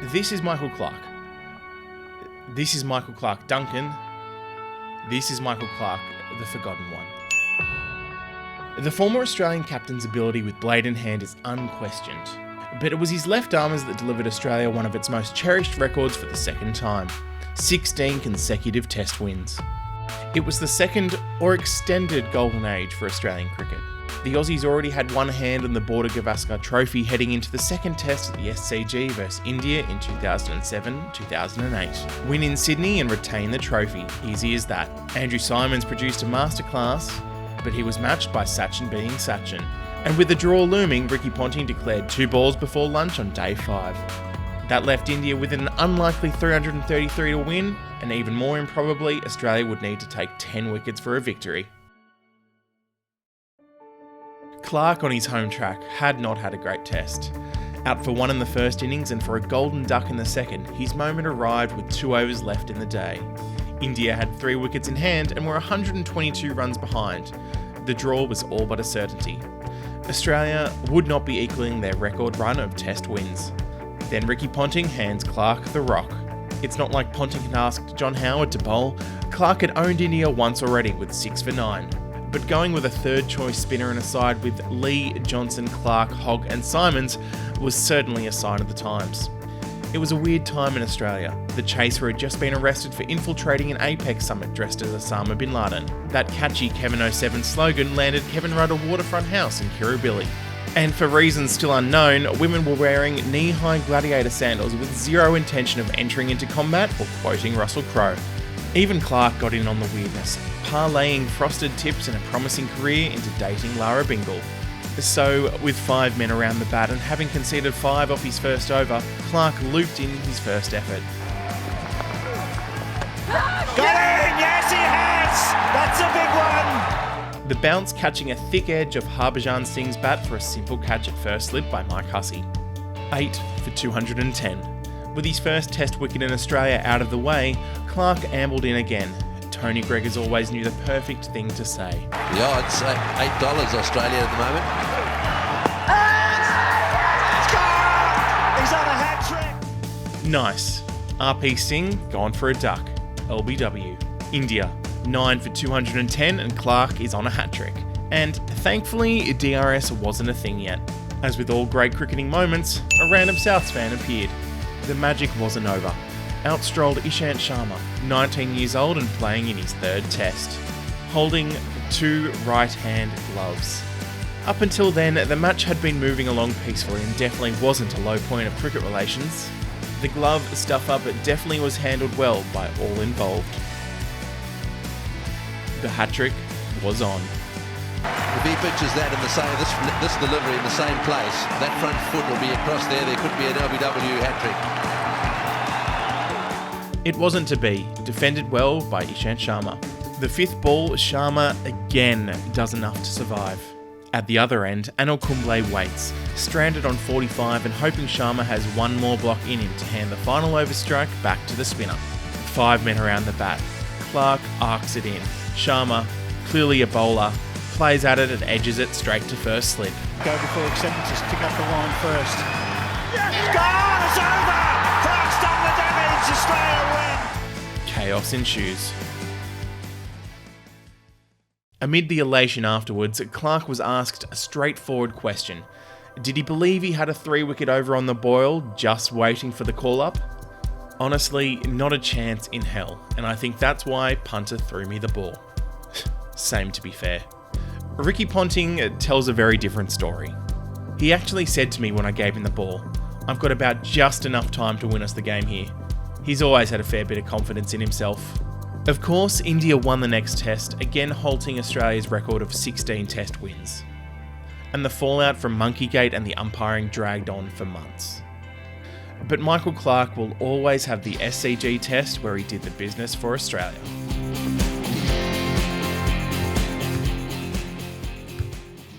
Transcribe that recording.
This is Michael Clarke. This is Michael Clarke Duncan. This is Michael Clarke, the forgotten one. The former Australian captain's ability with blade in hand is unquestioned, but it was his left armers that delivered Australia one of its most cherished records for the second time: 16 consecutive Test wins. It was the second or extended golden age for Australian cricket. The Aussies already had one hand on the Border Gavaskar Trophy heading into the second Test at the SCG versus India in 2007-2008. Win in Sydney and retain the trophy, easy as that. Andrew Symonds produced a masterclass, but he was matched by Sachin being Sachin. And with the draw looming, Ricky Ponting declared 2 balls before lunch on day 5. That left India with an unlikely 333 to win, and even more improbably, Australia would need to take 10 wickets for a victory. Clarke on his home track had not had a great test. Out for 1 in the first innings and for a golden duck in the second, his moment arrived with 2 overs left in the day. India had 3 wickets in hand and were 122 runs behind. The draw was all but a certainty. Australia would not be equalling their record run of Test wins. Then Ricky Ponting hands Clarke the rock. It's not like Ponting had asked John Howard to bowl. Clarke had owned India once already with 6 for 9. But going with a third choice spinner in a side with Lee, Johnson, Clarke, Hogg and Symonds was certainly a sign of the times. It was a weird time in Australia. The chaser had just been arrested for infiltrating an Apex summit dressed as Osama bin Laden. That catchy Kevin 07 slogan landed Kevin Rudd a waterfront house in Kirribilli. And for reasons still unknown, women were wearing knee-high gladiator sandals with zero intention of entering into combat or quoting Russell Crowe. Even Clarke got in on the weirdness, parlaying frosted tips and a promising career into dating Lara Bingle. So, with 5 men around the bat and having conceded 5 off his first over, Clarke looped in his first effort. Got in! Yes, he has! That's a big one! The bounce catching a thick edge of Harbhajan Singh's bat for a simple catch at first slip by Mike Hussey. 8 for 210. With his first Test wicket in Australia out of the way, Clarke ambled in again. Tony Greggers always knew the perfect thing to say. The odds, $8 Australia at the moment. It's gone! He's on a hat-trick! Nice. RP Singh gone for a duck. LBW. India, 9 for 210 and Clarke is on a hat-trick. And thankfully, DRS wasn't a thing yet. As with all great cricketing moments, a random Souths fan appeared. The magic wasn't over. Out strolled Ishant Sharma, 19 years old and playing in his 3rd Test, holding 2 right-hand gloves. Up until then, the match had been moving along peacefully and definitely wasn't a low point of cricket relations. The glove stuff-up definitely was handled well by all involved. The hat-trick was on. If he pitches that in the same, this delivery in the same place, that front foot will be across there. There could be an LBW hat-trick. It wasn't to be, defended well by Ishant Sharma. The 5th ball, Sharma again does enough to survive. At the other end, Anil Kumble waits, stranded on 45 and hoping Sharma has one more block in him to hand the final overstrike back to the spinner. 5 men around the bat. Clarke arcs it in. Sharma, clearly a bowler, plays at it and edges it straight to first slip. Go before acceptances, pick up the line first. It's gone! It's over! Clarke's done the damage! Australia win! Chaos ensues. Amid the elation afterwards, Clarke was asked a straightforward question. Did he believe he had a 3-wicket over on the boil, just waiting for the call-up? Honestly, not a chance in hell, and I think that's why punter threw me the ball. Same to be fair. Ricky Ponting tells a very different story. He actually said to me when I gave him the ball, "I've got about just enough time to win us the game here." He's always had a fair bit of confidence in himself. Of course, India won the next Test, again halting Australia's record of 16 Test wins. And the fallout from Monkeygate and the umpiring dragged on for months. But Michael Clarke will always have the SCG Test where he did the business for Australia.